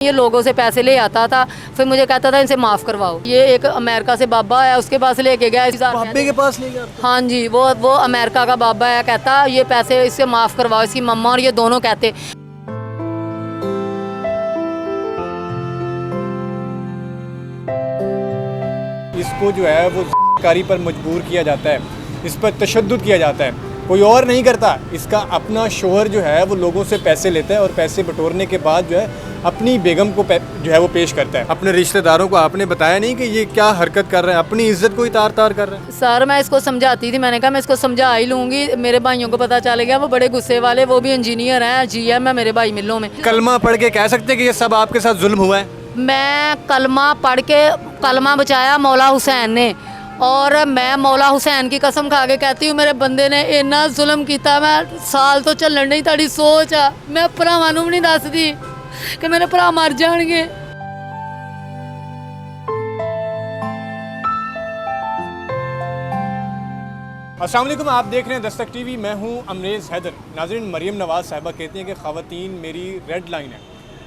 ये लोगों से पैसे ले आता था, फिर मुझे कहता था इनसे माफ़ करवाओ। ये एक अमेरिका से बाबा है, उसके पास लेके गया। बाबे के पास ले गया? हाँ जी, वो अमेरिका का बाबा है। कहता ये पैसे इससे माफ़ करवाओ। इसकी मम्मा और ये दोनों कहते इसको जो है वो कारी पर मजबूर किया जाता है, इस पर तशद्दुद किया जाता है। कोई और नहीं करता, इसका अपना शोहर जो है वो लोगों से पैसे लेता है और पैसे बटोरने के बाद जो है अपनी बेगम को जो है वो पेश करता है। अपने रिश्तेदारों को आपने बताया नहीं कि ये क्या हरकत कर रहा है, अपनी इज्जत को ही तार तार कर रहा है? सर मैं इसको समझाती थी, मैंने कहा मैं इसको समझा ही लूँगी। मेरे भाइयों को पता चल गया, वो बड़े गुस्से वाले, वो भी इंजीनियर हैं, GM है मेरे भाई मिलों में। कलमा पढ़ के कह सकते कि ये सब आपके साथ जुल्म हुआ है? मैं कलमा पढ़ के कलमा बचाया मौला हुसैन ने, और मैं मौला हुसैन की कसम खा के कहती हूँ मेरे बंदे ने इन्ना जुल्म किया। मैं साल तो चलन नहीं ताड़ी सोच आ, मैं भरावां नूं नहीं दसदी कि मेरे भरा मर जाएंगे। अस्सलाम वालेकुम, आप देख रहे हैं दस्तक टीवी। मैं हूं अमरेज़ हैदर। नाज़रीन, मरियम नवाज़ साहिबा कहती हैं कि ख़वातीन मेरी रेड लाइन है,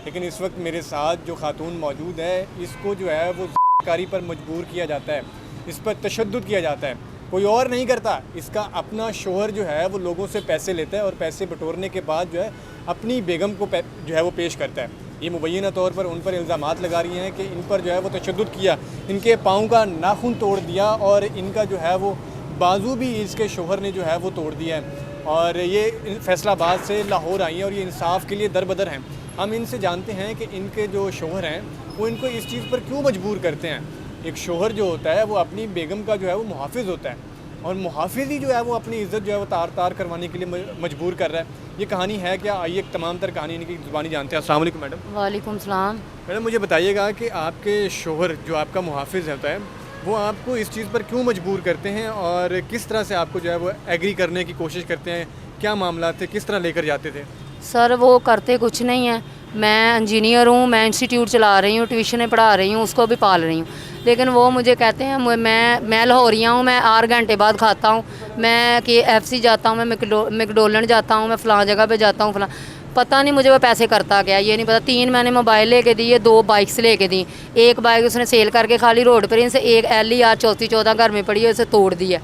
लेकिन इस वक्त मेरे साथ जो खातून मौजूद है इसको जो है वो कारी पर मजबूर किया जाता है, इस पर तशद्दुद किया जाता है। कोई और नहीं करता, इसका अपना शोहर जो है वो लोगों से पैसे लेता है और पैसे बटोरने के बाद जो है अपनी बेगम को जो है वो पेश करता है। ये मुबैना तौर पर उन पर इल्ज़ामात लगा रही हैं कि इन पर जो है वो तशद्दुद किया, इनके पाँव का नाखून तोड़ दिया और इनका जो है वो बाजू भी इसके शोहर ने जो है वो तोड़ दिया है। और ये फैसलाबाद से लाहौर आई हैं और ये इंसाफ के लिए दरबदर हैं। हम इनसे जानते हैं कि इनके जो शोहर हैं वो इनको इस चीज़ पर क्यों मजबूर करते हैं। एक शोहर जो होता है वो अपनी बेगम का जो है वो मुहाफ़िज़ होता है, और मुहाफ़िज़ ही जो है वो अपनी इज़्ज़त जो है वो तार तार करवाने के लिए मजबूर कर रहा है। ये कहानी है क्या? आइए एक तमाम तर कहानी इनकी ज़ुबानी जानते हैं। अस्सलाम वालेकुम मैडम। वालेकुम सलाम। मैडम, मुझे बताइएगा कि आपके शोहर जो आपका मुहाफ़िज़ होता है वो आपको इस चीज़ पर क्यों मजबूर करते हैं और किस तरह से आपको जो है वो एग्री करने की कोशिश करते हैं? क्या मामला थे, किस तरह लेकर जाते थे? सर वो करते कुछ नहीं है। मैं इंजीनियर हूँ, मैं इंस्टीट्यूट चला रही हूँ, ट्यूशनें पढ़ा रही हूँ, उसको भी पाल रही हूँ, लेकिन वो मुझे कहते हैं मैं लाहौरिया हूँ, मैं 8 घंटे बाद खाता हूँ, मैं KFC जाता हूँ, मैं मैकडोनल्ड जाता हूँ, मैं फ़लाँ जगह पे जाता हूँ, फ़लाँ पता नहीं मुझे वो पैसे करता क्या, ये नहीं पता। 3 मैंने मोबाइल लेके दिए, 2 बाइक्स लेके दी, एक बाइक उसने सेल करके खाली रोड पर इनसे, एक LER 3414 घर में पड़ी है, उसे तोड़ दी है,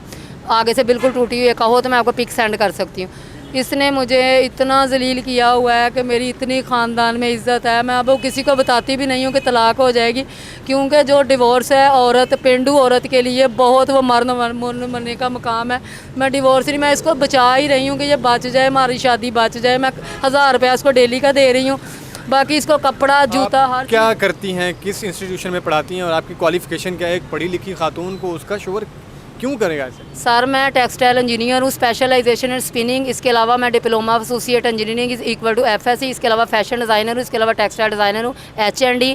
आगे से बिल्कुल टूटी हुई है। कहो तो मैं आपको पिक सेंड कर सकती हूँ। इसने मुझे इतना जलील किया हुआ है कि मेरी इतनी ख़ानदान में इज़्ज़त है, मैं अब किसी को बताती भी नहीं हूँ कि तलाक हो जाएगी, क्योंकि जो डिवोर्स है औरत, पेंडू औरत के लिए बहुत वो मरने का मकाम है। मैं डिवोर्स नहीं, मैं इसको बचा ही रही हूँ कि ये बच जाए, हमारी शादी बच जाए। मैं 1000 रुपया इसको डेली का दे रही हूँ, बाकी इसको कपड़ा जूता हर क्या करती हैं, किस इंस्टीट्यूशन में पढ़ाती हैं और आपकी क्वालिफ़िकेशन क्या है? एक पढ़ी लिखी खातून को उसका शोहर क्यों करेगा ऐसे? सर मैं टेक्सटाइल इंजीनियर हूँ, स्पेशलाइजेशन इन स्पिनिंग। इसके अलावा मैं diploma of associate engineering is equal to FSC। इसके अलावा फैशन डिज़ाइनर हूँ, इसके अलावा टेक्सटाइल डिज़ाइनर हूँ HND।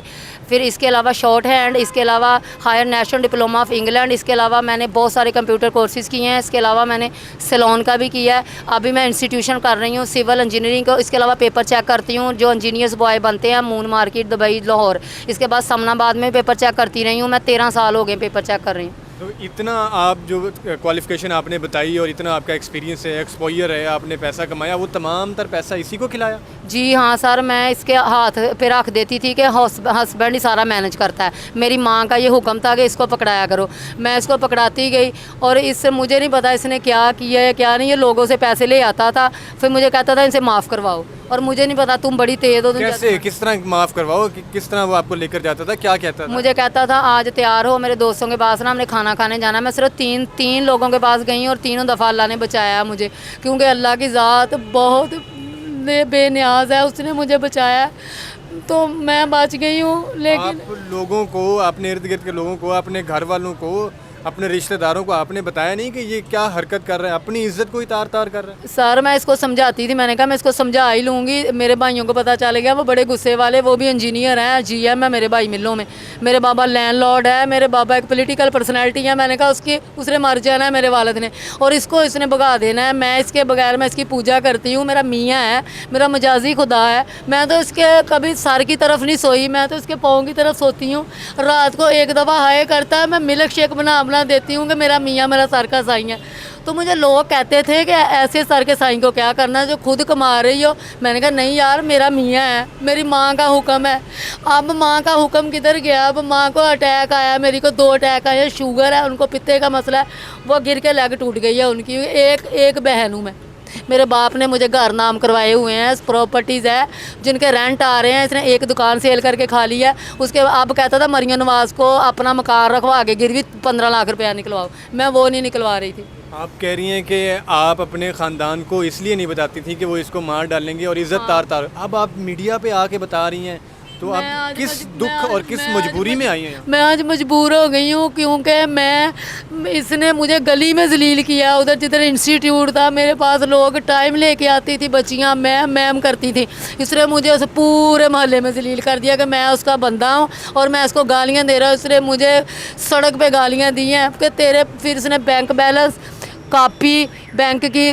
फिर इसके अलावा शॉर्ट हैंड, इसके अलावा higher national diploma of England. इसके अलावा मैंने बहुत सारे कंप्यूटर कोर्सेज़ किए हैं। इसके अलावा मैंने सैलून का भी किया है। अभी मैं इंस्टीट्यूशन कर रही हूँ सिविल इंजीनियरिंग को। इसके अलावा पेपर चेक करती हूँ, जो इंजीनियर्स बॉय बनते हैं मून मार्केट, दुबई, लाहौर। इसके बाद समनाबाद में पेपर चेक करती रही हूँ। मैं 13 साल हो गए पेपर चेक कर रही हूँ। तो इतना आप जो क्वालिफ़िकेशन आपने बताई और इतना आपका एक्सपीरियंस है, एक्सपोजर है, आपने पैसा कमाया, वो तमाम तर पैसा इसी को खिलाया? जी हाँ सर, मैं इसके हाथ पे रख देती थी कि हस्बैंड ही सारा मैनेज करता है। मेरी माँ का ये हुक्म था कि इसको पकड़ाया करो, मैं इसको पकड़ाती गई, और इससे मुझे नहीं पता इसने क्या किया है क्या नहीं। ये लोगों से पैसे ले आता था, फिर मुझे कहता था इनसे माफ़ करवाओ, और मुझे नहीं पता तुम बड़ी तेज़ हो। कैसे, किस तरह माफ़ करवाओ, किस तरह वो आपको लेकर जाता था, क्या कहता था? मुझे कहता था आज तैयार हो, मेरे दोस्तों के पास ना हमने खाना खाने जाना। मैं सिर्फ तीन लोगों के पास गई और तीनों दफ़ा अल्लाह ने बचाया मुझे, क्योंकि अल्लाह की ज़ात बहुत बेनियाज है, उसने मुझे बचाया तो मैं बच गई हूँ। लेकिन आप लोगों को, अपने इर्द गिर्द के लोगों को, अपने घर वालों को, अपने रिश्तेदारों को आपने बताया नहीं कि ये क्या हरकत कर रहा है, अपनी इज्जत को ही तार तार कर रहा है? सर मैं इसको समझाती थी, मैंने कहा मैं इसको समझा ही लूँगी। मेरे भाइयों को पता चल गया, वो बड़े गुस्से वाले, वो भी इंजीनियर हैं, GM है मेरे भाई मिलों में। मेरे बाबा लैंडलॉर्ड है, मेरे बाबा एक पॉलिटिकल पर्सनैलिटी है। मैंने कहा उसने मर जाना है मेरे वालिद ने, और इसको इसने भगा देना है। मैं इसके बगैर मैं इसकी पूजा करती हूँ, मेरा मियाँ है, मेरा मजाजी खुदा है। मैं तो इसके कभी सर की तरफ नहीं सोई, मैं तो इसके पाँव की तरफ सोती हूँ। रात को एक दफ़ा हाय करता है, मैं मिल्क शेक बना देती हूँ कि मेरा मियाँ मेरा सर का साई है। तो मुझे लोग कहते थे कि ऐसे सर के साईं को क्या करना है जो खुद कमा रही हो। मैंने कहा नहीं यार, मेरा मियाँ है, मेरी माँ का हुक्म है। अब माँ का हुक्म किधर गया? अब माँ को अटैक आया, मेरी को 2 अटैक आए, शुगर है, उनको पित्ते का मसला है, वो गिर के लेग टूट गई है उनकी। एक बहन हूँ मैं। मेरे बाप ने मुझे घर नाम करवाए हुए हैं, प्रॉपर्टीज़ है जिनके रेंट आ रहे हैं। इसने एक दुकान सेल करके खा ली है। उसके अब कहता था मरियम नवाज़ को अपना मकान रखवा के गिरवी 15 लाख रुपया निकलवाओ, मैं वो नहीं निकलवा रही थी। आप कह रही हैं कि आप अपने ख़ानदान को इसलिए नहीं बताती थी कि वो इसको मार डालेंगे और इज़्ज़त तार तार, अब आप मीडिया पे आके बता रही हैं, तो आप किस दुख और किस मजबूरी में आई हैं? मैं आज मजबूर हो गई हूँ क्योंकि इसने मुझे गली में जलील किया। उधर जिधर इंस्टीट्यूट था मेरे पास लोग टाइम लेके आती थी, बच्चियाँ मैम करती थी, इसने मुझे उस पूरे मोहल्ले में जलील कर दिया कि मैं उसका बंदा हूँ और मैं इसको गालियाँ दे रहा हूँ। इसने मुझे सड़क पे गालियाँ दी हैं कि तेरे, फिर इसने बैंक बैलेंस, कापी, बैंक की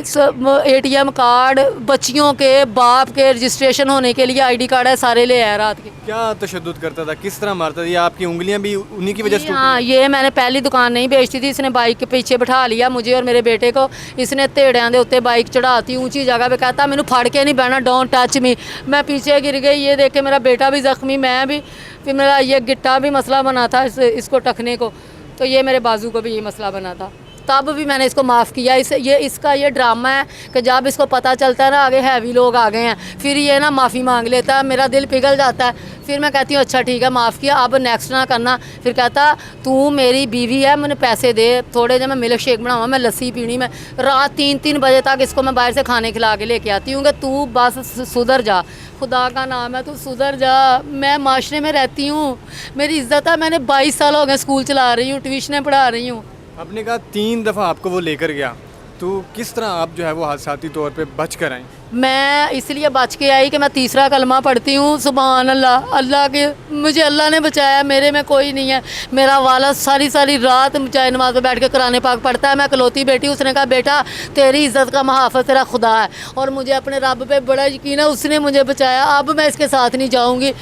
ATM कार्ड, बच्चियों के बाप के रजिस्ट्रेशन होने के लिए ID कार्ड है, सारे ले आया रात के। क्या तशद्दुद करता था, किस तरह मारता था? ये आपकी उंगलियां भी उन्हीं की वजह से? हाँ, ये मैंने पहली दुकान नहीं बेचती थी, इसने बाइक के पीछे बिठा लिया मुझे और मेरे बेटे को। इसने तेड़ियां दे उत्ते बाइक चढ़ाती ऊंची जगह पे, कहता मैंने फाड़ के नहीं बहना, डोंट टच मी। मैं पीछे गिर गई, ये देख के मेरा बेटा भी ज़ख्मी, मैं भी। फिर मेरा ये गिट्टा भी मसला बना था इसको टकने को, तो ये मेरे बाजू को भी ये मसला बना था। तब भी मैंने इसको माफ़ किया। इसका ये ड्रामा है कि जब इसको पता चलता है ना आगे हैवी लोग आ गए हैं, फिर ये ना माफ़ी मांग लेता है, मेरा दिल पिघल जाता है। फिर मैं कहती हूँ अच्छा ठीक है माफ़ किया, अब नेक्स्ट ना करना। फिर कहता तू मेरी बीवी है, मैंने पैसे दे थोड़े, जब मैं मिल्क शेक बनाऊँ, मैं लस्सी पीनी, मैं रात 3-3 बजे तक इसको मैं बाहर से खाने खिला के लेके आती हूँ कि तू बस सुधर जा, खुदा का नाम है, तू सुधर जा। मैं माशरे में रहती हूँ, मेरी इज़्ज़त है, मैंने 22 साल हो गए स्कूल चला रही हूँ, ट्यूशनें पढ़ा रही हूँ। आपने कहा 3 दफ़ा आपको वो लेकर गया, तो किस तरह आप जो है वो हादसाती तौर पे बच कर आए? मैं इसलिए बच के आई कि मैं तीसरा कलमा पढ़ती हूँ, सुभान अल्लाह। अल्लाह के, मुझे अल्लाह ने बचाया, मेरे में कोई नहीं है। मेरा वाला सारी सारी रात चाहे नमाज में बैठ के कुरान पाक पढ़ता है, मैं इकलौती बेटी। उसने कहा बेटा तेरी इज़्ज़त का महाफ़िज़ तेरा खुदा है, और मुझे अपने रब पे बड़ा यकीन है, उसने मुझे बचाया। अब मैं इसके साथ नहीं जाऊँगी,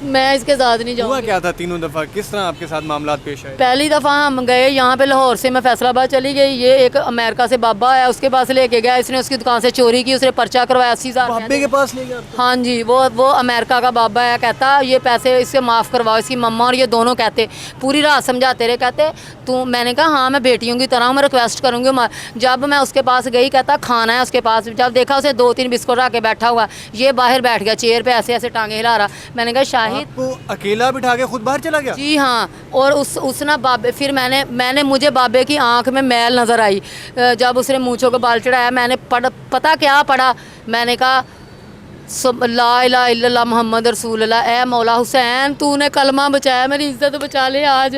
मैं इसके साथ नहीं हुआ जाऊँगी। क्या था तीनों दफ़ा, किस तरह आपके साथ मामला पेश आए? पहली दफ़ा हम गए यहाँ पे, लाहौर से मैं फैसलाबाद चली गई। ये एक अमेरिका से बाबा है, उसके पास लेके गया, इसने उसकी दुकान से चोरी की, उसने पर्चा करवाया 80,000। बाबे के पास ले गया? हाँ जी, वो अमेरिका का बाबा है। कहता ये पैसे इससे माफ़ करवाओ। इसकी मम्मा और ये दोनों कहते, पूरी रात समझाते रहे, कहते तू, मैंने कहा हाँ मैं बेटियों की तरह हूँ, मैं रिक्वेस्ट करूँगी। जब मैं उसके पास गई, कहता खाना है उसके पास। जब देखा उसे 2-3 बिस्कुट रख के बैठा हुआ, ये बाहर बैठ गया चेयर पे, ऐसे ऐसे टांगे हिला रहा। मैंने कहा शाहिद, आपको अकेला बिठा के खुद बाहर चला गया? जी हाँ। और उस ना बाबे, फिर मैंने मुझे बाबे की आंख में मैल नज़र आई जब उसने मूँछों को बाल चढ़ाया। मैंने पता क्या पढ़ा, मैंने कहा ला इलाहा इल्लल्लाह मोहम्मद रसूलुल्लाह, ए मौला हुसैन तूने कलमा बचाया, मेरी इज़्ज़त बचा ले आज।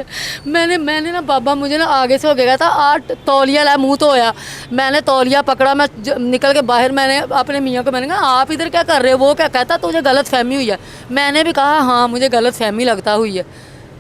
मैंने ना बाबा मुझे ना आगे से हो गया था, 8 तौलिया ला मुँह धोया। मैंने तौलिया पकड़ा, मैं निकल के बाहर, मैंने अपने मियाँ को मैंने कहा आप इधर क्या कर रहे हो? वो क्या कहता तुझे गलत फहमी हुई है। मैंने भी कहा हाँ मुझे गलत फहमी लगता हुई है।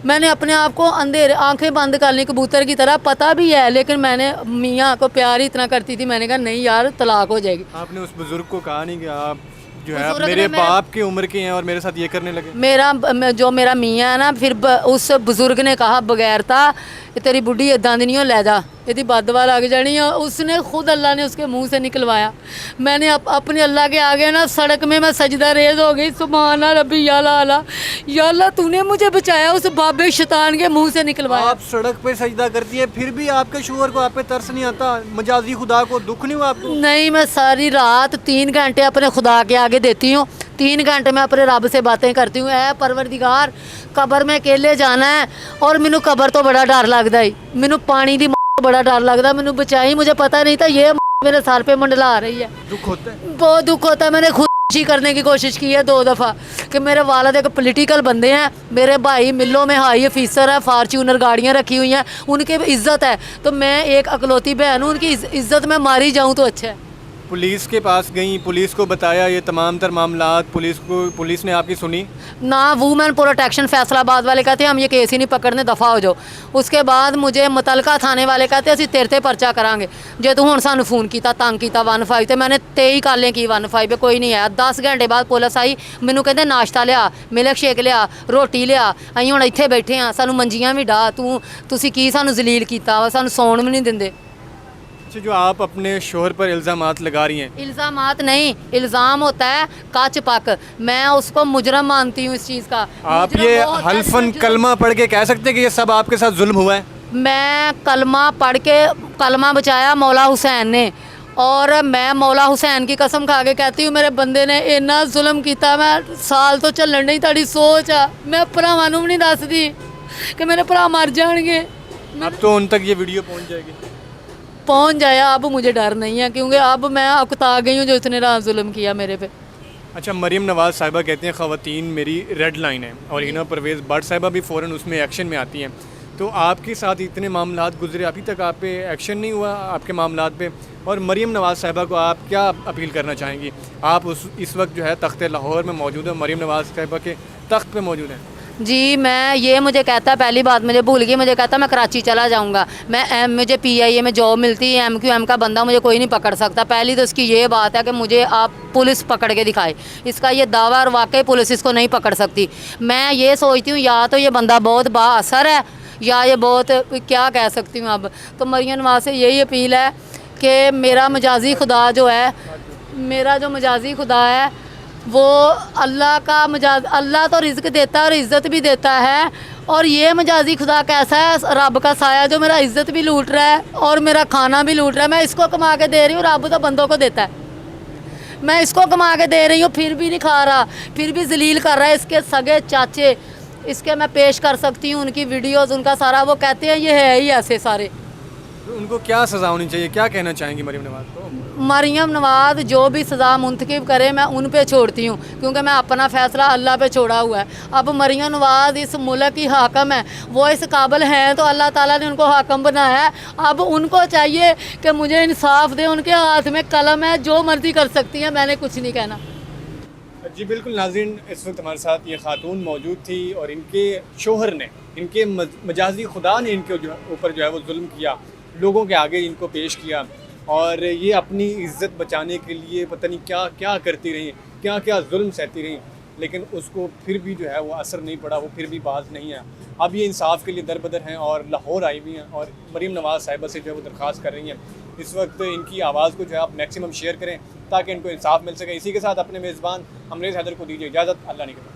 मैंने अपने आप को अंधेरे आंखें बंद कर ली कबूतर की तरह, पता भी है, लेकिन मैंने मियाँ को प्यार ही इतना करती थी। मैंने कहा नहीं यार तलाक हो जाएगी। आपने उस बुजुर्ग को कहा नहीं कि आप जो है बुजुर्ग मेरे ने बाप की उम्र के हैं और मेरे साथ ये करने लगे? मेरा मियाँ है ना, फिर उस बुजुर्ग ने कहा बगैरता तेरी बुढ़ी इदां दी नहीं हो, लै जा, यदि बदवा लग जानी है। उसने खुद, अल्लाह ने उसके मुंह से निकलवाया। मैंने अपने अल्लाह के आगे ना सड़क में मैं सजदा रेज हो गई, सुभान रब्बी या अल्लाह तूने मुझे बचाया, उस बाबे शैतान के मुंह से निकलवाया। आप सड़क पे सजदा करती है, फिर भी आपके शोहर को आप पे तरस नहीं आता? मजाजी खुदा को दुख नहीं हुआ आपको? नहीं, मैं सारी रात 3 घंटे अपने खुदा के आगे देती हूँ। 3 घंटे में अपने रब से बातें करती हूँ, ऐ परवरदिगार कबर में अकेले जाना है और मैनू कबर तो बड़ा डर लगता है, मैनू पानी दी बड़ा डर लगता, मैनू बचाई, मुझे पता नहीं था ये मेरे सर पे मंडला रही है। दुख होता है? बहुत दुख होता है। मैंने खुदकुशी करने की कोशिश की है 2 दफ़ा कि मेरे वालिद एक पॉलिटिकल बंदे हैं, मेरे भाई मिलों में हाई ऑफिसर है, फार्चूनर गाड़ियाँ रखी हुई हैं, उनकी इज़्ज़त है, तो मैं एक अकलौती बहन हूँ, उनकी इज़्ज़त में मारी जाऊँ तो अच्छा है। पुलिस के पास गई, पुलिस को बताया ये तमाम तर मामलात, पुलिस ने आपकी सुनी? ना, वूमेन प्रोटेक्शन फैसलाबाद वाले कहते हैं हम ये केस ही नहीं पकड़ने, दफ़ा हो जाओ। उसके बाद मुझे मुतलका थाने वाले कहते असीं तेरे ते पर्चा करांगे जे तू हुण सानू फ़ोन किया तंग किया 15 ते मैंने 23 कालें की 15 पे कोई नहीं आया। 10 घंटे बाद पुलिस आई, मैनू कहते नाश्ता लिया, मिल्क शेक लिया, रोटी लिया, असीं हुण इत्थे बैठे हाँ, सानू मंजियां भी डाह, तुसीं की सानू जलील कीता वा, सानू सौण भी नहीं दिंदे। अच्छा, जो आप अपने शोहर पर इल्ज़ामात लगा रही हैं, इल्ज़ामात नहीं, इल्ज़ाम होता है काच पक। मैं उसको मुजरम मानती हूँ इस चीज़ का। आप मुजरम ये वो होता है हल्फन जिसको कलमा पढ़ के कह सकते हैं कि ये सब आपके साथ जुल्म हुआ है? मैं कलमा पढ़ के कलमा बचाया मौला हुसैन ने, और मैं मौला हुसैन की कसम खा के कहती हूँ मेरे बंदे ने इन्ना जुल्म किया। मैं साल तो चलन नहीं ताड़ी सोच आ, मैं भरावां नूं भी नहीं दसदी कि मेरे भरा मर जाएंगे। अब तो उन तक ये वीडियो पहुंच जाएगी। पहुँच जाया, अब मुझे डर नहीं है क्योंकि अब मैं अकता गई हूँ जो इसने रात जुल्म किया मेरे पे। अच्छा, मरीम नवाज़ साहिबा कहती हैं ख़वातीन मेरी रेड लाइन है, और हिना परवेज़ भट्ट साहिबा भी फ़ौरन उसमें एक्शन में आती हैं। तो आपके साथ इतने मामलात गुजरे, अभी तक आप पे एक्शन नहीं हुआ आपके मामलात पे, और मरीम नवाज़ साहिबा को आप क्या अपील करना चाहेंगी? आप इस वक्त जो है तख्त लाहौर में मौजूद है, मरीम नवाज़ साहिबा के तख्त पे मौजूद हैं। जी, मैं ये मुझे कहता है, पहली बात मुझे भूल गई, मुझे कहता मैं कराची चला जाऊंगा, मुझे PIA में जॉब मिलती है, MQM का बंदा मुझे कोई नहीं पकड़ सकता। पहली तो इसकी ये बात है कि मुझे आप पुलिस पकड़ के दिखाए, इसका ये दावा, और वाकई पुलिस इसको नहीं पकड़ सकती। मैं ये सोचती हूँ या तो ये बंदा बहुत बाअसर है या ये बहुत, क्या कह सकती हूँ। अब तो मरीम नवाज़ से यही अपील है कि मेरा मजाजी खुदा जो है, मेरा जो मजाजी खुदा है वो अल्लाह का मजाज, अल्लाह तो रिज़्क देता है और इज़्ज़त भी देता है, और ये मजाजी खुदा कैसा है, रब का साया जो मेरा इज़्ज़त भी लूट रहा है और मेरा खाना भी लूट रहा है। मैं इसको कमा के दे रही हूँ, रब तो बंदों को देता है। मैं इसको कमा के दे रही हूँ, फिर भी नहीं खा रहा, फिर भी जलील कर रहा है। इसके सगे चाचे, इसके मैं पेश कर सकती हूँ उनकी वीडियोज़, उनका सारा, वो कहते हैं ये है ही ऐसे सारे। तो उनको क्या सज़ा होनी चाहिए, क्या कहना चाहेंगी मरीम नवाज़ को? मरियम नवाज़ जो भी सज़ा मुंतखब करे मैं उन पे छोड़ती हूँ, क्योंकि मैं अपना फ़ैसला अल्लाह पे छोड़ा हुआ है। अब मरियम नवाज़ इस मुल्क की हाकम है, वो इस काबिल हैं तो अल्लाह ताला ने उनको हाकम बनाया है। अब उनको चाहिए कि मुझे इंसाफ दे, उनके हाथ में कलम है, जो मर्ज़ी कर सकती है, मैंने कुछ नहीं कहना। जी बिल्कुल नाज़रीन, इस वक्त हमारे साथ ये खातून मौजूद थी, और इनके शोहर ने, इनके मजाजी खुदा ने इनके ऊपर जो है वो जुल्म किया, लोगों के आगे इनको पेश किया, और ये अपनी इज़्ज़त बचाने के लिए पता नहीं क्या क्या करती रही, क्या क्या जुल्म सहती रही, लेकिन उसको फिर भी जो है वो असर नहीं पड़ा, वो फिर भी बाज नहीं है। अब ये इंसाफ के लिए दर बदर हैं और लाहौर आई हुई हैं, और मरीम नवाज़ साहिबा से जो है वो दरख्वास्त कर रही हैं। इस वक्त इनकी आवाज़ को जो है आप मैक्सिमम शेयर करें ताकि इनको इंसाफ मिल सके। इसी के साथ अपने मेज़बान अमरेज़ हैदर को दीजिए इजाज़त। अल्लाह ने